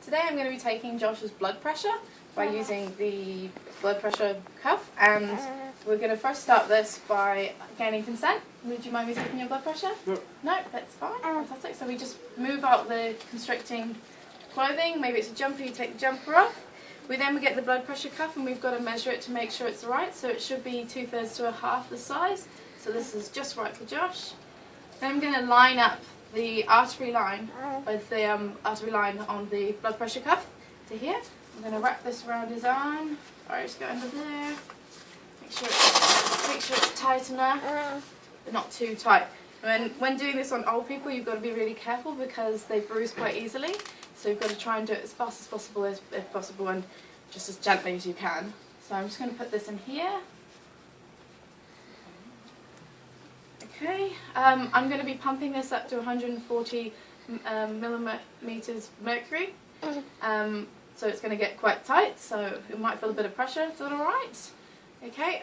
Today I'm going to be taking Josh's blood pressure by using the blood pressure cuff, and we're going to first start this by gaining consent. Would you mind me taking your blood pressure? No. No, that's fine. Fantastic. So we just move out the constricting clothing. Maybe it's a jumper, you take the jumper off. We get the blood pressure cuff and we've got to measure it to make sure it's right. So it should be 2/3 to a half the size. So this is just right for Josh. Then I'm going to line up the artery line with the artery line on the blood pressure cuff to here. I'm going to wrap this around his arm. Alright, just go under there. Make sure it's tight enough, but not too tight. When doing this on old people, you've got to be really careful because they bruise quite easily. So you've got to try and do it as fast as possible, if possible, and just as gently as you can. So I'm just going to put this in here. Okay, I'm going to be pumping this up to 140 millimeters mercury. So it's going to get quite tight, so it might feel a bit of pressure. Is that alright? Okay,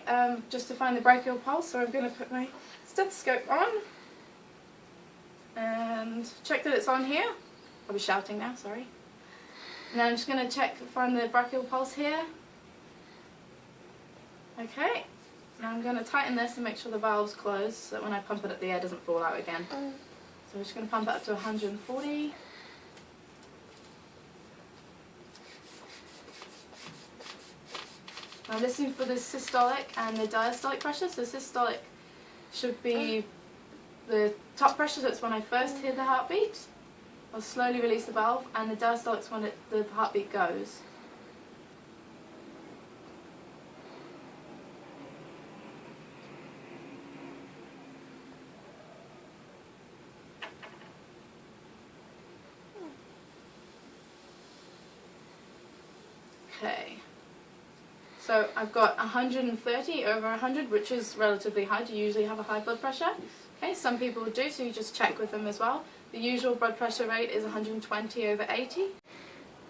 just to find the brachial pulse, so I'm going to put my stethoscope on and check that it's on here. I'll be shouting now, sorry. And then I'm just going to find the brachial pulse here. Okay. Now I'm going to tighten this and make sure the valve's closed so that when I pump it up the air doesn't fall out again. So I'm just going to pump it up to 140. Now listening for the systolic and the diastolic pressure. So systolic should be the top pressure, so it's when I first hear the heartbeat. I'll slowly release the valve, and the diastolic is when the heartbeat goes. Okay, so I've got 130 over 100, which is relatively high. Do you usually have a high blood pressure? Okay, some people do, so you just check with them as well. The usual blood pressure rate is 120 over 80.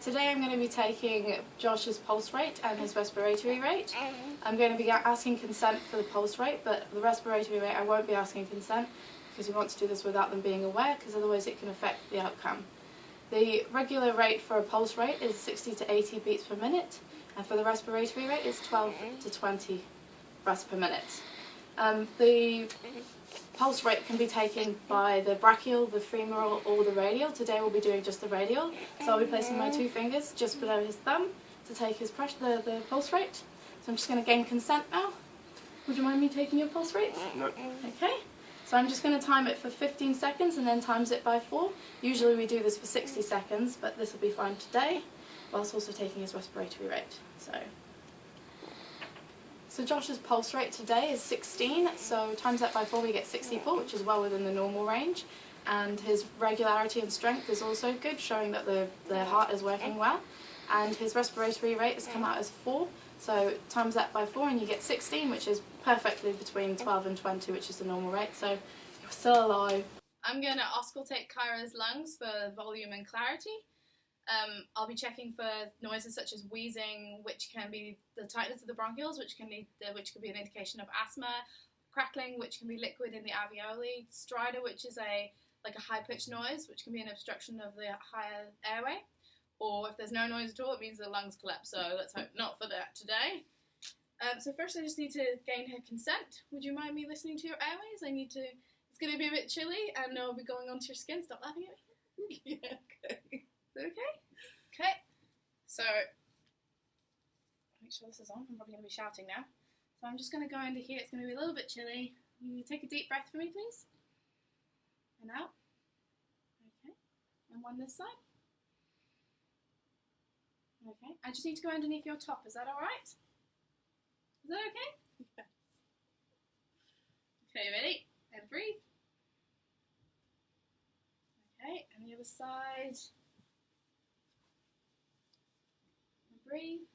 Today I'm going to be taking Josh's pulse rate and his respiratory rate. I'm going to be asking consent for the pulse rate, but the respiratory rate I won't be asking consent because we want to do this without them being aware, because otherwise it can affect the outcome. The regular rate for a pulse rate is 60 to 80 beats per minute, and for the respiratory rate it's 12 to 20 breaths per minute. The pulse rate can be taken by the brachial, the femoral, or the radial. Today we'll be doing just the radial, so I'll be placing my 2 fingers just below his thumb to take his pressure, the pulse rate. So I'm just going to gain consent now. Would you mind me taking your pulse rate? No. Okay. So I'm just going to time it for 15 seconds and then times it by 4. Usually we do this for 60 seconds, but this will be fine today, whilst also taking his respiratory rate. So Josh's pulse rate today is 16, so times that by 4 we get 64, which is well within the normal range. And his regularity and strength is also good, showing that the heart is working well. And his respiratory rate has come out as 4, so times that by 4 and you get 16, which is perfectly between 12 and 20, which is the normal rate, so you're still alive. I'm going to auscultate Kyra's lungs for volume and clarity. I'll be checking for noises such as wheezing, which can be the tightness of the bronchioles, which could be an indication of asthma, crackling, which can be liquid in the alveoli, stridor, which is like a high-pitched noise, which can be an obstruction of the higher airway, or if there's no noise at all, it means the lungs collapse. So let's hope not for that today. So first, I just need to gain her consent. Would you mind me listening to your airways? It's going to be a bit chilly, and I'll be going onto your skin. Stop laughing at me. Yeah, okay. Okay? Okay. So, make sure this is on. I'm probably going to be shouting now. So I'm just going to go into here. It's going to be a little bit chilly. You take a deep breath for me, please. And out. Okay. And one this side. Okay. I just need to go underneath your top. Is that alright? Is that okay? Yes. Okay, ready? And breathe. Okay, and the other side. And breathe.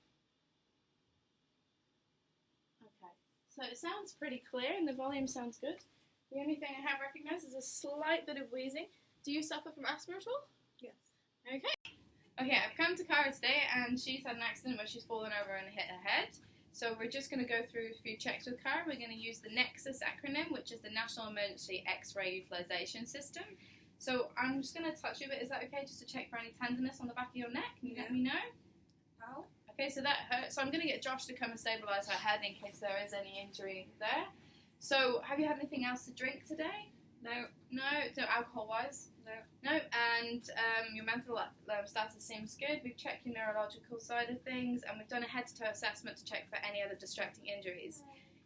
Okay, so it sounds pretty clear and the volume sounds good. The only thing I have recognised is a slight bit of wheezing. Do you suffer from asthma at all? Yes. Okay. Okay, I've come to Kyra today and she's had an accident where she's fallen over and hit her head. So we're just going to go through a few checks with Kyra. We're going to use the NEXUS acronym, which is the National Emergency X-Ray Utilization System. So I'm just going to touch you a bit, is that okay? Just to check for any tenderness on the back of your neck. Can you let me know? How? Okay, so that hurts. So I'm going to get Josh to come and stabilise her head in case there is any injury there. So have you had anything else to drink today? No. No alcohol-wise? No. No, and your mental status seems good. We've checked your neurological side of things, and we've done a head-to-toe assessment to check for any other distracting injuries.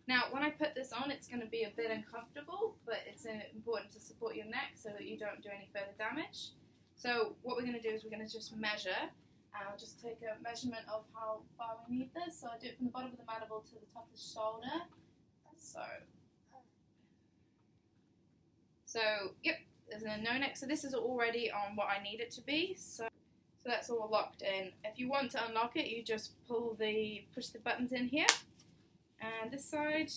Now, when I put this on, it's going to be a bit uncomfortable, but it's important to support your neck so that you don't do any further damage. So what we're going to do is we're going to just measure. I'll just take a measurement of how far we need this. So I do it from the bottom of the mandible to the top of the shoulder. So yep, there's a no neck. So this is already on what I need it to be. So that's all locked in. If you want to unlock it, you just push the buttons in here and this side,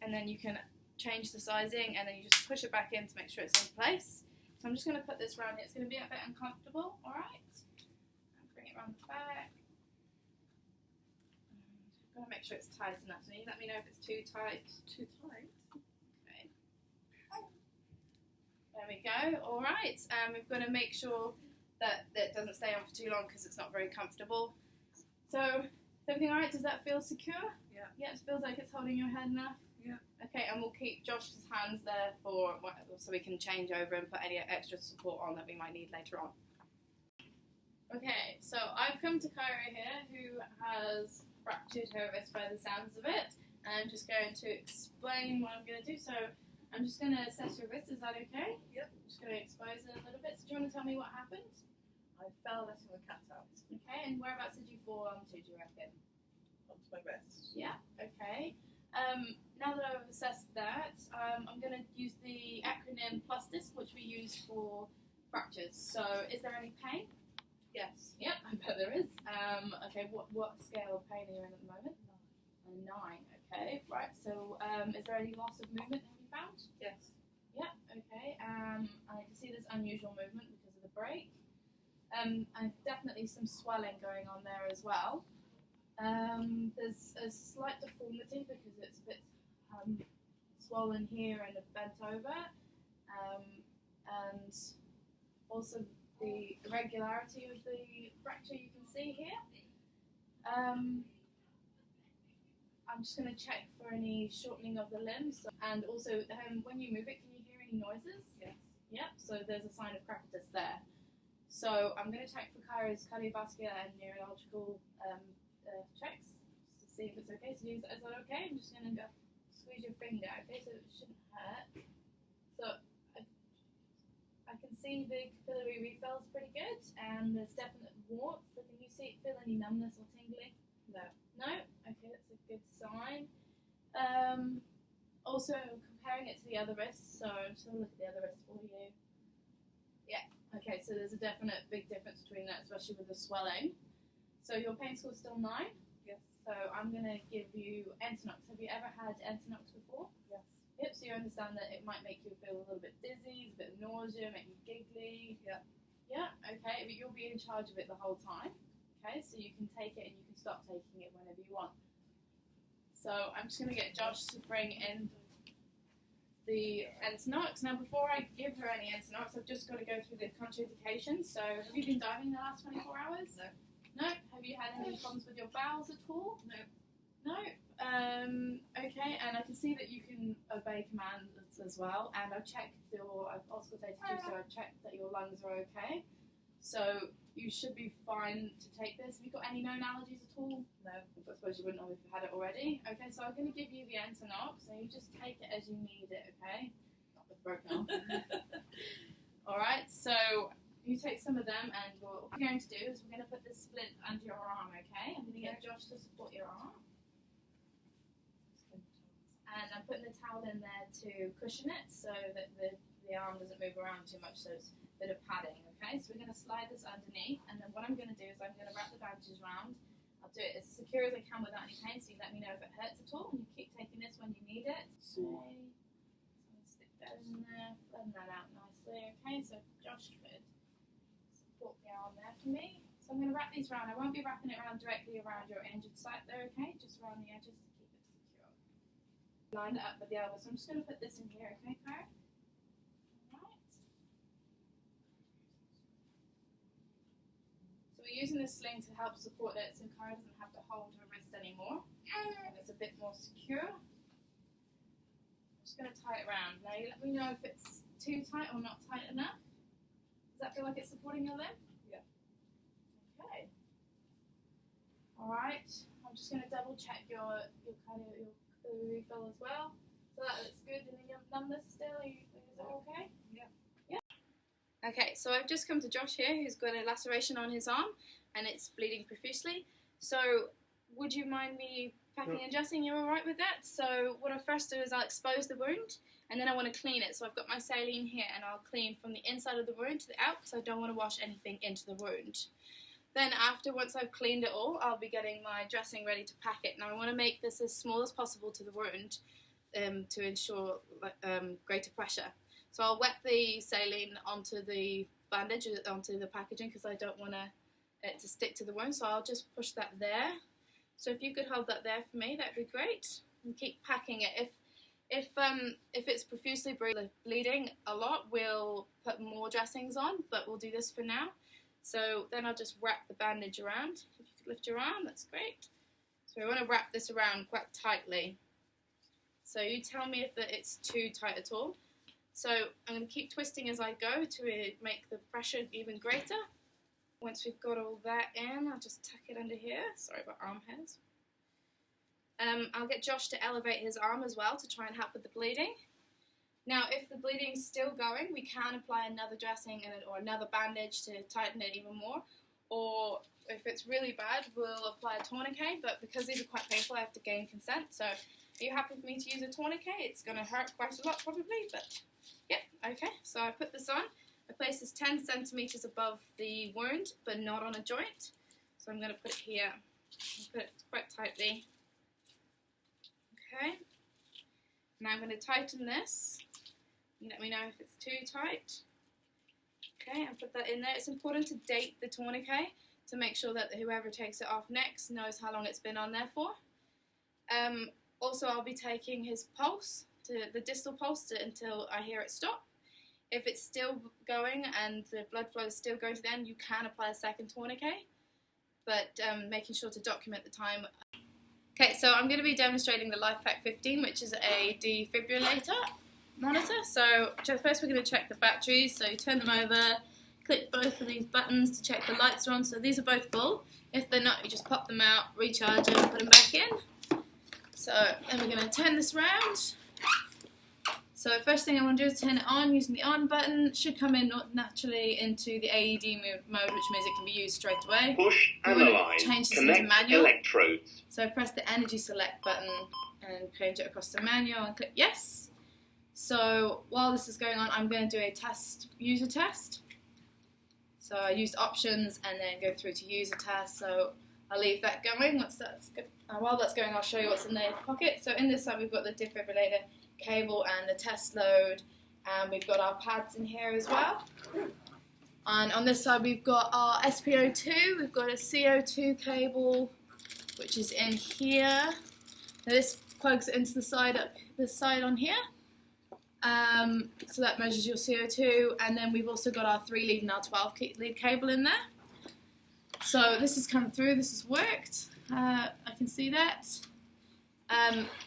and then you can change the sizing, and then you just push it back in to make sure it's in place. So I'm just going to put this around here. It's going to be a bit uncomfortable, all right? Bring it around the back. I'm going to make sure it's tight enough. So you let me know if it's too tight. Too tight? Okay. There we go. All right. We've got to make sure that it doesn't stay on for too long because it's not very comfortable. So, is everything all right? Does that feel secure? Yeah. Yeah, it feels like it's holding your head enough? Yeah. Okay, and we'll keep Josh's hands there so we can change over and put any extra support on that we might need later on. Okay, so I've come to Kyra here, who has fractured her wrist by the sounds of it, and I'm just going to explain what I'm going to do. So I'm just going to assess your wrist, is that okay? Yep. I'm just going to expose it a little bit. So do you want to tell me what happened? I fell letting the cat out. Okay, and whereabouts did you fall onto, do you reckon? Onto my wrist. Yeah, okay. Now that I've assessed that, I'm going to use the acronym PLUS-DISC, which we use for fractures. So, is there any pain? Yes. Yep, I bet there is. Okay, what scale of pain are you in at the moment? 9. 9, okay, right. So, is there any loss of movement have you found? Yes. Yep, okay. I can see there's unusual movement because of the break. And definitely some swelling going on there as well. There's a slight deformity because it's a bit swollen here and bent over, and also the irregularity of the fracture you can see here. I'm just going to check for any shortening of the limbs, and also when you move it, can you hear any noises? Yes. Yep, so there's a sign of crepitus there. So I'm going to check for Kyra's cardiovascular and neurological checks to see if it's okay. So is that okay? I'm just going to squeeze your finger, okay, so it shouldn't hurt. So I can see the capillary refill's pretty good, and there's definite warmth. So can you feel any numbness or tingling? No. No? Okay, that's a good sign. Also, comparing it to the other wrist, so I'm just going to look at the other wrist for you. Yeah, okay, so there's a definite big difference between that, especially with the swelling. So your pain score is still 9? Yes. So I'm going to give you Entonox. Have you ever had Entonox before? Yes. Yep, so you understand that it might make you feel a little bit dizzy, a bit of nausea, make you giggly. Yeah. Yeah, okay, but you'll be in charge of it the whole time. Okay, so you can take it and you can stop taking it whenever you want. So I'm just going to get Josh to bring in the Entonox. Now before I give her any Entonox, I've just got to go through the contraindications. So have you been diving the last 24 hours? No. No? Have you had any problems with your bowels at all? No. No? Okay, and I can see that you can obey commands as well, and I've auscultated you, so I've checked that your lungs are okay. So you should be fine to take this. Have you got any known allergies at all? No. I suppose you wouldn't know if you had it already. Okay, so I'm going to give you the Entonox, and you just take it as you need it, okay? Not with broken arm. Alright, so you take some of them, and what we're going to do is we're going to put this splint under your arm, okay? I'm going to get Josh to support your arm. And I'm putting the towel in there to cushion it so that the arm doesn't move around too much, so it's a bit of padding, okay? So we're going to slide this underneath, and then what I'm going to do is I'm going to wrap the bandages around. I'll do it as secure as I can without any pain, so you let me know if it hurts at all, and you keep taking this when you need it. Okay. So I'm going to stick that in there, blend that out nicely, okay? So Josh could support the arm there for me. So I'm going to wrap these around. I won't be wrapping it around directly around your injured site there, okay? Just around the edges to keep it secure. Line it up with the elbow. So I'm just going to put this in here, okay, Kyra? Alright. we're using this sling to help support it so Cara doesn't have to hold her wrist anymore. And it's a bit more secure. I'm just going to tie it around. Now you let me know if it's too tight or not tight enough. Does that feel like it's supporting your limb? Yeah. Okay. Alright. I'm just going to double check your refill as well. So that looks good. And the numbers still, is it okay? Yeah. Yeah. Okay, so I've just come to Josh here, who's got a laceration on his arm, and it's bleeding profusely. So, would you mind me packing and dressing? You're alright with that? So, what I first do is I'll expose the wound, and then I want to clean it. So I've got my saline here, and I'll clean from the inside of the wound to the out, because I don't want to wash anything into the wound. Then once I've cleaned it all, I'll be getting my dressing ready to pack it. Now I want to make this as small as possible to the wound to ensure greater pressure. So I'll wet the saline onto the bandage, onto the packaging, because I don't want it to stick to the wound. So I'll just push that there. So if you could hold that there for me, that'd be great. And keep packing it. If it's profusely bleeding a lot, we'll put more dressings on, but we'll do this for now. So then I'll just wrap the bandage around. If you could lift your arm, that's great. So we want to wrap this around quite tightly. So you tell me if it's too tight at all. So I'm going to keep twisting as I go to make the pressure even greater. Once we've got all that in, I'll just tuck it under here. Sorry about arm hairs. I'll get Josh to elevate his arm as well to try and help with the bleeding. Now, if the bleeding's still going, we can apply another dressing or another bandage to tighten it even more. Or if it's really bad, we'll apply a tourniquet, but because these are quite painful, I have to gain consent. So, are you happy for me to use a tourniquet? It's going to hurt quite a lot probably, but yeah, okay. So I put this on. I place this 10 centimeters above the wound, but not on a joint. So I'm going to put it here. Put it quite tightly. Okay. Now I'm going to tighten this. You let me know if it's too tight. Okay, I'll put that in there. It's important to date the tourniquet to make sure that whoever takes it off next knows how long it's been on there for. Also, I'll be taking his pulse, the distal pulse, until I hear it stop. If it's still going and the blood flow is still going to the end, you can apply a second tourniquet, but making sure to document the time. Okay, so I'm going to be demonstrating the LifePack 15, which is a defibrillator monitor. So first we're going to check the batteries. So you turn them over, click both of these buttons to check the lights are on. So these are both full. If they're not, you just pop them out, recharge them, put them back in. So then we're going to turn this around. So first thing I want to do is turn it on using the on button. It should come in naturally into the AED mode, which means it can be used straight away. Push, analyze, change this into connect manual. electrodes. So press the energy select button and change it across to manual and click yes. So while this is going on, I'm going to do a user test. So I used options and then go through to user test. So I'll leave that going. Once that's good. While that's going, I'll show you what's in the pocket. So in this side, we've got the defibrillator cable and the test load, and we've got our pads in here as well. And on this side, we've got our SpO2. We've got a CO2 cable, which is in here. Now this plugs into the side on here. So that measures your CO2, and then we've also got our 3-lead and our 12-lead cable in there. So this has come through, this has worked. I can see that.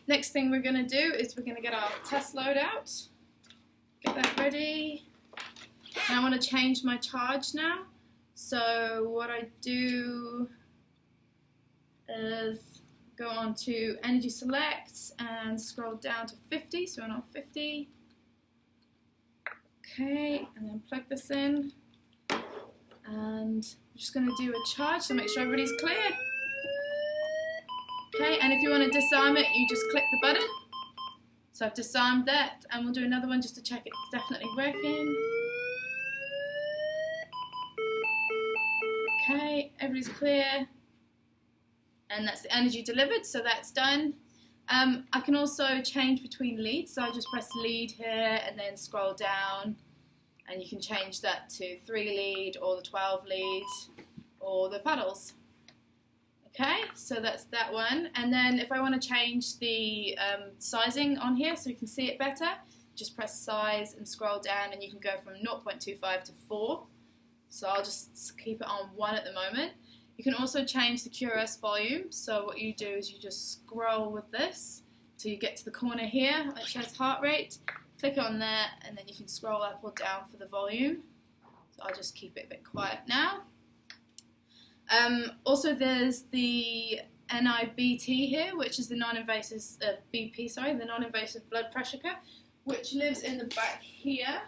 Next thing we're going to do is we're going to get our test load out. Get that ready. Now I want to change my charge now. So what I do is go on to energy select and scroll down to 50. So we're on 50. Okay, and then plug this in. And I'm just going to do a charge to make sure everybody's clear. Okay, and if you want to disarm it, you just click the button. So I've disarmed that, and we'll do another one just to check it's definitely working. Okay, everybody's clear. And that's the energy delivered, so that's done. I can also change between leads, so I just press lead here and then scroll down, and you can change that to 3-lead or the 12-lead or the paddles. Okay, so that's that one. And then if I want to change the sizing on here so you can see it better, just press size and scroll down, and you can go from 0.25 to 4. so I'll just keep it on 1 at the moment. You can also change the QRS volume, so what you do is you just scroll with this till you get to the corner here, which shows heart rate. Click on there, and then you can scroll up or down for the volume. So I'll just keep it a bit quiet now. Also, there's the NIBT here, which is the non-invasive BP, the non-invasive blood pressure cuff, which lives in the back here.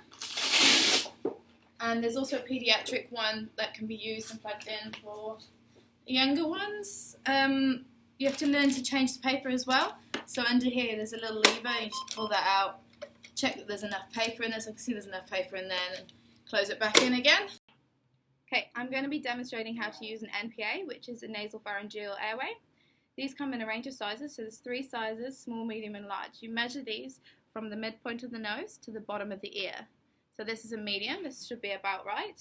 And there's also a pediatric one that can be used and plugged in for younger ones. You have to learn to change the paper as well. So under here, there's a little lever. You just pull that out, check that there's enough paper in there. So I can see there's enough paper in there, and close it back in again. Okay, I'm going to be demonstrating how to use an NPA, which is a nasopharyngeal airway. These come in a range of sizes, so there's 3 sizes, small, medium and large. You measure these from the midpoint of the nose to the bottom of the ear. So this is a medium, this should be about right.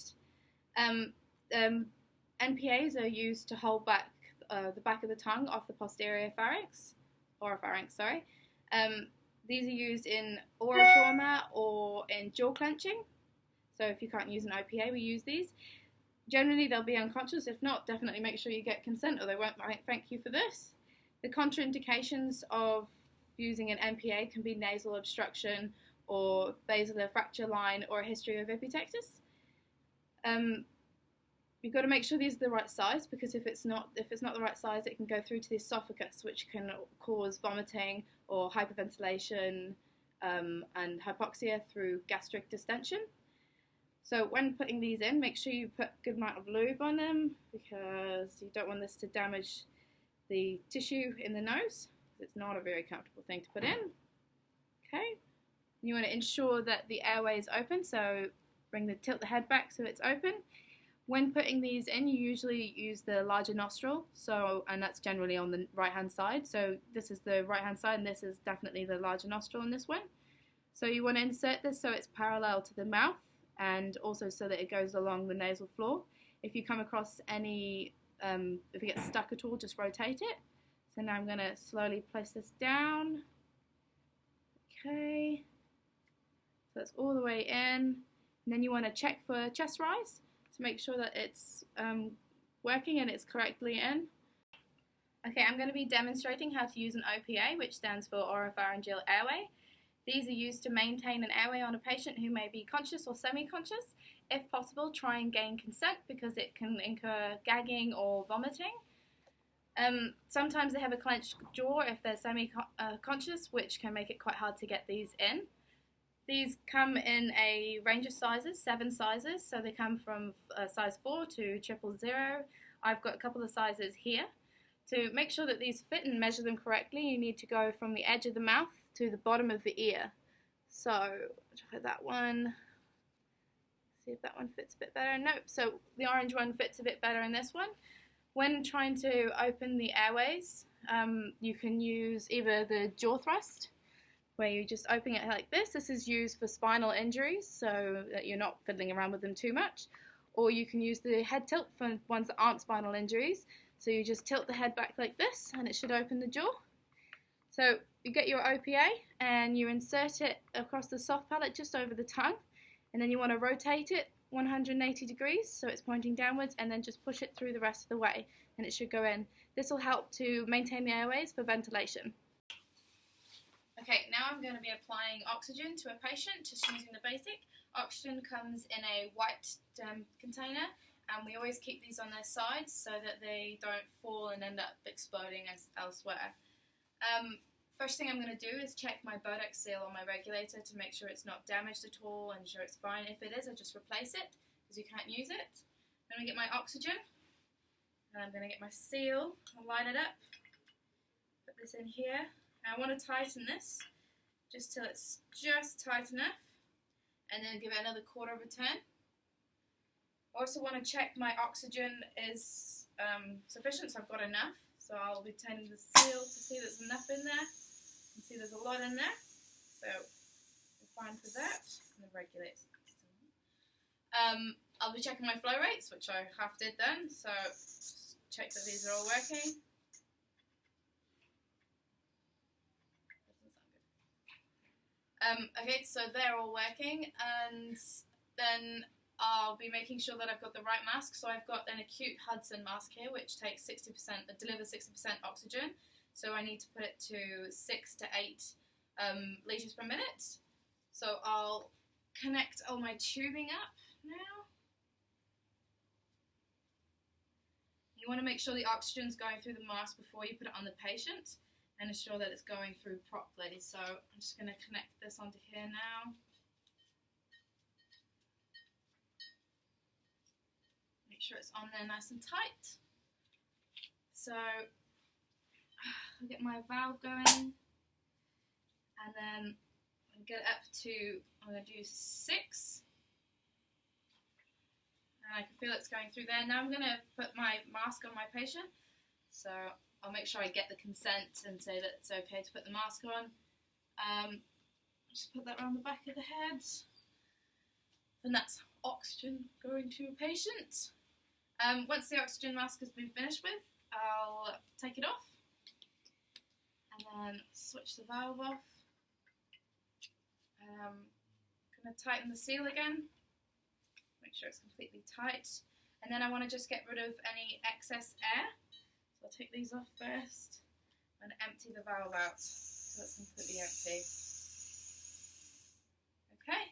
NPAs are used to hold back the back of the tongue off the posterior pharynx, oropharynx, sorry. These are used in oral trauma or in jaw clenching. So if you can't use an OPA, we use these. Generally, they'll be unconscious. If not, definitely make sure you get consent or they won't thank you for this. The contraindications of using an NPA can be nasal obstruction or basilar fracture line or a history of epitectus. You've got to make sure these are the right size, because if it's not the right size, it can go through to the esophagus, which can cause vomiting or hyperventilation and hypoxia through gastric distension. So when putting these in, make sure you put a good amount of lube on them, because you don't want this to damage the tissue in the nose. It's not a very comfortable thing to put in. Okay, you want to ensure that the airway is open, so tilt the head back so it's open. When putting these in, you usually use the larger nostril, and that's generally on the right hand side. So this is the right hand side, and this is definitely the larger nostril in this one. So you want to insert this so it's parallel to the mouth, and also so that it goes along the nasal floor. If you come across any, if it gets stuck at all, just rotate it. So now I'm going to slowly place this down. Okay, so that's all the way in. And then you want to check for chest rise to make sure that it's working and it's correctly in. Okay, I'm going to be demonstrating how to use an OPA, which stands for oropharyngeal airway. These are used to maintain an airway on a patient who may be conscious or semi-conscious. If possible, try and gain consent, because it can incur gagging or vomiting. Sometimes they have a clenched jaw if they're semi-conscious, which can make it quite hard to get these in. These come in a range of sizes, 7 sizes, so they come from size 4 to 000. I've got a couple of sizes here. To make sure that these fit and measure them correctly, you need to go from the edge of the mouth to the bottom of the ear. So try that one. See if that one fits a bit better. Nope. So the orange one fits a bit better in this one. When trying to open the airways, you can use either the jaw thrust, where you just open it like this. This is used for spinal injuries, so that you're not fiddling around with them too much. Or you can use the head tilt for ones that aren't spinal injuries. So you just tilt the head back like this, and it should open the jaw. So you get your OPA, and you insert it across the soft palate just over the tongue, and then you want to rotate it 180 degrees so it's pointing downwards, and then just push it through the rest of the way, and it should go in. This will help to maintain the airways for ventilation. Okay, now I'm going to be applying oxygen to a patient, just using the basic. Oxygen comes in a white container, and we always keep these on their sides so that they don't fall and end up exploding elsewhere. First thing I'm going to do is check my Bodex seal on my regulator to make sure it's not damaged at all and sure it's fine. If it is, I just replace it because you can't use it. I'm going to get my oxygen, and I'm going to get my seal, I'll line it up, put this in here. I want to tighten this just till it's just tight enough, and then give it another quarter of a turn. I also want to check my oxygen is sufficient, so I've got enough. So I'll be turning the seal to see there's enough in there. You can see there's a lot in there, so we're fine for that. And the regulator's I'll be checking my flow rates, which I half did then, so just check that these are all working. Okay, so they're all working, and then I'll be making sure that I've got the right mask. So I've got an acute Hudson mask here, which takes 60%, delivers 60% oxygen. So I need to put it to 6 to 8 litres per minute. So I'll connect all my tubing up now. You want to make sure the oxygen's going through the mask before you put it on the patient and ensure that it's going through properly. So I'm just going to connect this onto here now. Make sure it's on there nice and tight. So I'll get my valve going and then I'll get it up to, I'm going to do 6. And I can feel it's going through there. Now I'm going to put my mask on my patient. So I'll make sure I get the consent and say that it's okay to put the mask on. Just put that around the back of the head. And that's oxygen going to a patient. Once the oxygen mask has been finished with, I'll take it off. And then switch the valve off. I'm going to tighten the seal again. Make sure it's completely tight, and then I want to just get rid of any excess air, so I'll take these off first and empty the valve out so it's completely empty. Okay,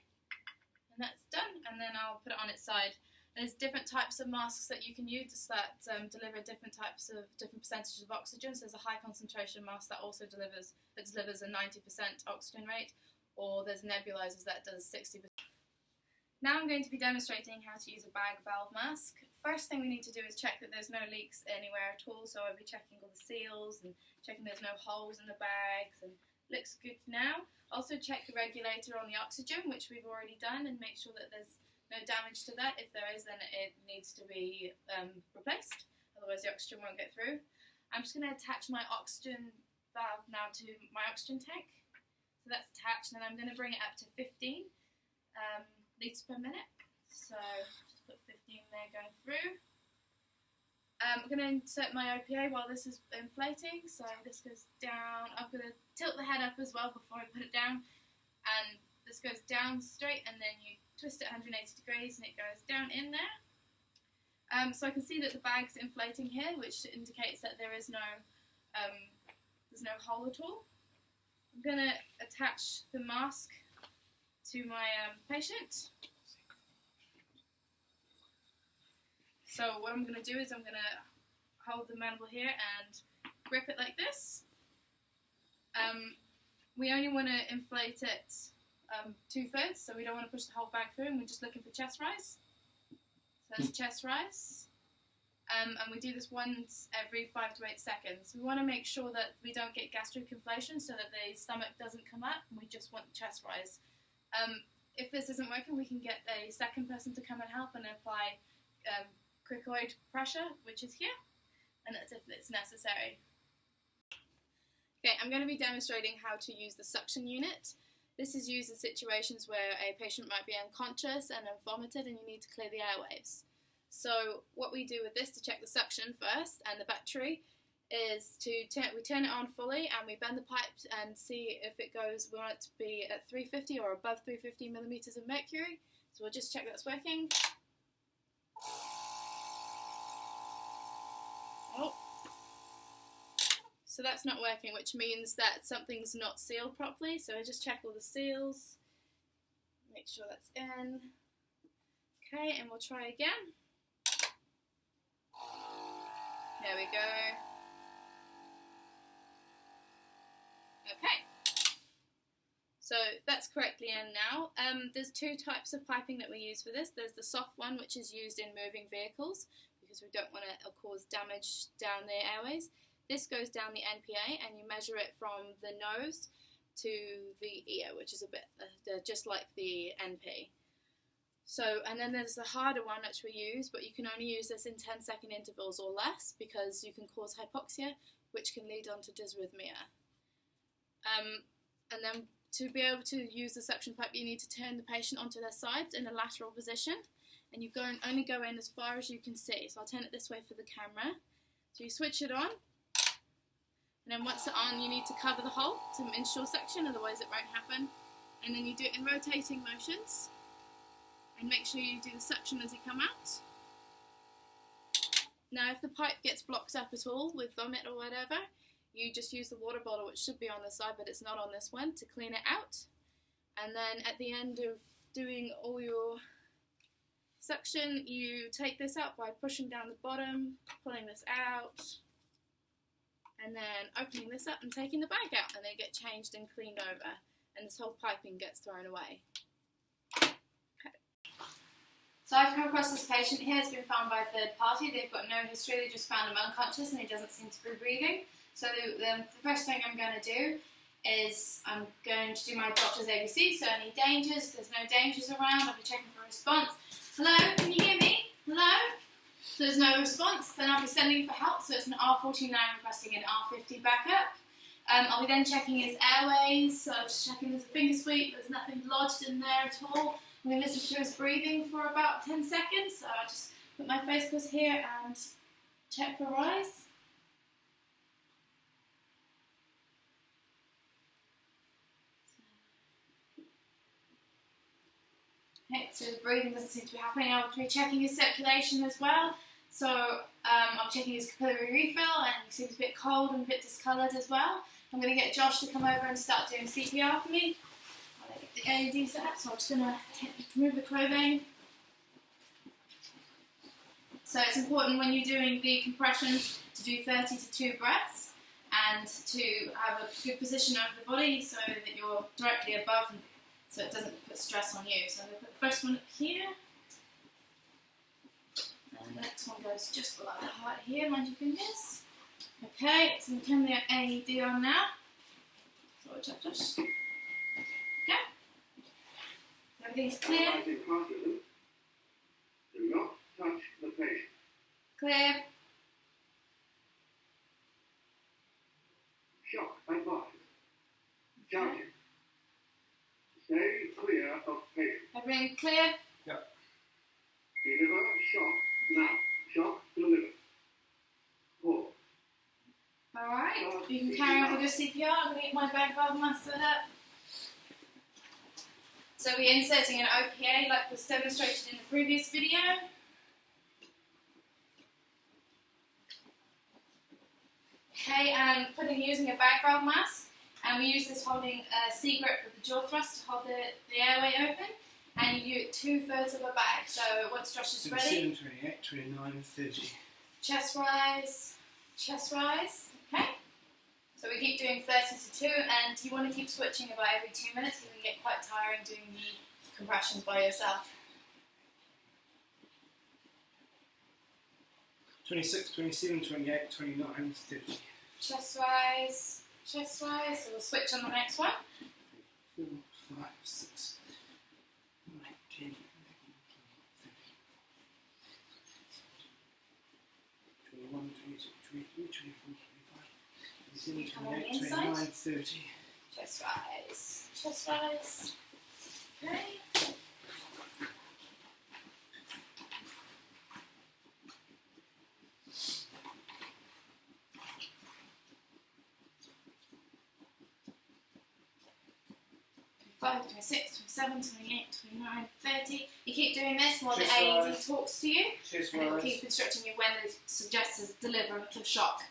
and that's done, and then I'll put it on its side. There's different types of masks that you can use that deliver different percentages of oxygen. So there's a high concentration mask that also delivers a 90% oxygen rate, or there's nebulizers that does 60%. Now I'm going to be demonstrating how to use a bag valve mask. First thing we need to do is check that there's no leaks anywhere at all, so I'll be checking all the seals and checking there's no holes in the bags, and looks good now. Also check the regulator on the oxygen, which we've already done, and make sure that there's no damage to that. If there is, then it needs to be replaced, otherwise the oxygen won't get through. I'm just going to attach my oxygen valve now to my oxygen tank. So that's attached, and then I'm going to bring it up to 15 litres per minute. So just put 15 there going through. I'm going to insert my OPA while this is inflating. So this goes down. I'm going to tilt the head up as well before I put it down. And this goes down straight, and then you twist it 180 degrees and it goes down in there. So I can see that the bag's inflating here, which indicates that there is there's no hole at all. I'm going to attach the mask to my patient. So what I'm going to do is I'm going to hold the mandible here and grip it like this. We only want to inflate it 2/3, so we don't want to push the whole bag through, and we're just looking for chest rise. So that's chest rise. And we do this once every 5 to 8 seconds. We want to make sure that we don't get gastric inflation so that the stomach doesn't come up, and we just want chest rise. If this isn't working, we can get a second person to come and help and apply cricoid pressure, which is here, and that's if it's necessary. Okay, I'm going to be demonstrating how to use the suction unit. This is used in situations where a patient might be unconscious and have vomited and you need to clear the airwaves. So what we do with this to check the suction first and the battery is we turn it on fully and we bend the pipe and see if it goes, we want it to be at 350 or above 350 millimeters of mercury. So we'll just check that's working. Oh. So that's not working, which means that something's not sealed properly. So I just check all the seals, make sure that's in. Okay, and we'll try again. There we go. Okay. So that's correctly in now. There's 2 types of piping that we use for this. There's the soft one, which is used in moving vehicles because we don't want to cause damage down the airways. This goes down the NPA and you measure it from the nose to the ear, which is a bit just like the NP. So, and then there's the harder one which we use, but you can only use this in 10-second intervals or less because you can cause hypoxia, which can lead on to dysrhythmia. And then to be able to use the suction pipe, you need to turn the patient onto their side in a lateral position, and you only go in as far as you can see. So I'll turn it this way for the camera. So you switch it on, and then once it's on, you need to cover the hole to ensure suction, otherwise it won't happen. And then you do it in rotating motions. and make sure you do the suction as you come out. Now if the pipe gets blocked up at all with vomit or whatever, you just use the water bottle, which should be on this side but it's not on this one, to clean it out. And then at the end of doing all your suction, you take this out by pushing down the bottom, pulling this out, and then opening this up and taking the bag out, and they get changed and cleaned over, and this whole piping gets thrown away. Okay. So I've come across this patient here. Has been found by a third party. They've got no history. They just found him unconscious and he doesn't seem to be breathing. So the first thing I'm going to do is I'm going to do my doctor's ABC. So any dangers? There's no dangers around. I'll be checking for a response. Hello, can you hear me? Hello? So there's no response, then I'll be sending for help. So it's an R49 requesting an R50 backup. I'll be then checking his airways, so just checking there's a finger sweep, there's nothing lodged in there at all. I'm going to listen to his breathing for about 10 seconds, so I'll just put my face close here and check for rise. Okay, so the breathing doesn't seem to be happening. I'll be checking his circulation as well. So I'm checking his capillary refill, and he seems a bit cold and a bit discoloured as well. I'm going to get Josh to come over and start doing CPR for me. I'll get the AED set up, so I'm just going to remove the clothing. So it's important when you're doing the compressions to do 30 to 2 breaths and to have a good position over the body so that you're directly above and so it doesn't put stress on you. So I'm going to put the first one up here. And the next one goes just below the heart here, mind your fingers. Okay, so I'm turning the AED on now. So watch out, Josh. Okay. Everything's clear. Do not touch the patient. Clear. Shock advised. Judging. Stay clear of patient. Everything clear? Yep. Deliver shock now. Shock delivered. Pause. Alright, you can carry on with your CPR. I'm going to get my bag valve mask set up. So we're inserting an OPA like was demonstrated in the previous video. Okay, and using a bag valve mask. And we use this holding a C-grip with the jaw thrust to hold the airway open. And you do it 2/3 of a bag. So once Josh is ready. 28, 29, 30. Chest rise, okay? So we keep doing 30 to 2, and you want to keep switching about every 2 minutes because it can get quite tiring doing the compressions by yourself. 26, 27, 28, 29, 30. Chest rise, so we'll switch on the next one. 4, 5, 6, 9, 10, 11, 12, 21, 22, 23, 24, 27, Come on the 28, inside. 29, 30. Chest rise, okay. Five, 26, 27, 28, 29, 30. You keep doing this while the Chest AED rise. talks to you, Chest and it will rise. keep instructing you when it suggests to deliver the shock.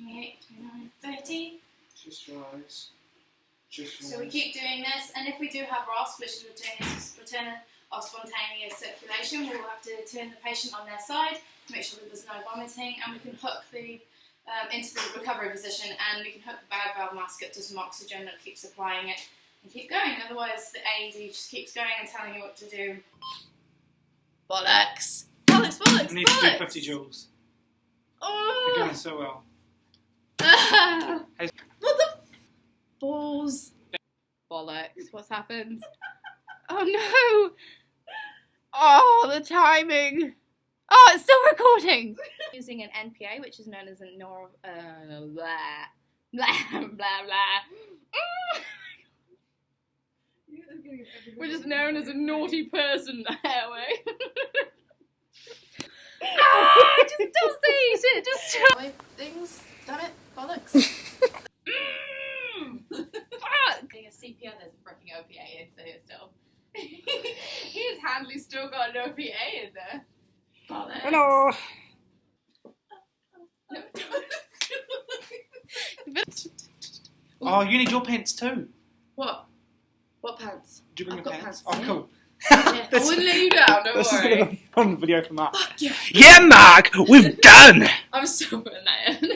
$28, $29, $30. Chest rise. Chest rise. So we keep doing this, and if we do have ROS, which is return of spontaneous circulation, we will have to turn the patient on their side, make sure that there's no vomiting, and we can hook the into the recovery position, and we can hook the bag valve mask up to some oxygen that keeps supplying it, and keep going. Otherwise, the AED just keeps going and telling you what to do. Bollocks! Bollocks! Bollocks! I need to do Bollocks! 50 joules. Oh! They're going so well. What the balls? Bollocks, what's happened? Oh no! Oh, the timing! Oh, it's still recording! Using an NPA, which is known as a blah, blah, blah, blah. Which is known as a naughty person airway. Just don't say it. Just don't. Wait, things. Damn it, bollocks. Fuck. Being a CPR, there's a freaking OPA in here still. His Handley's still got an OPA in there. Bollocks. Hello. No, Oh, you need your pants too. What? What pants? Did you bring I've your got pants? pants, Oh, yeah. cool. Yeah, I wouldn't let you down, don't This is worry. gonna be on the video for Mark. Fuck yeah. Yeah, Mark, we've done. I'm still putting that in.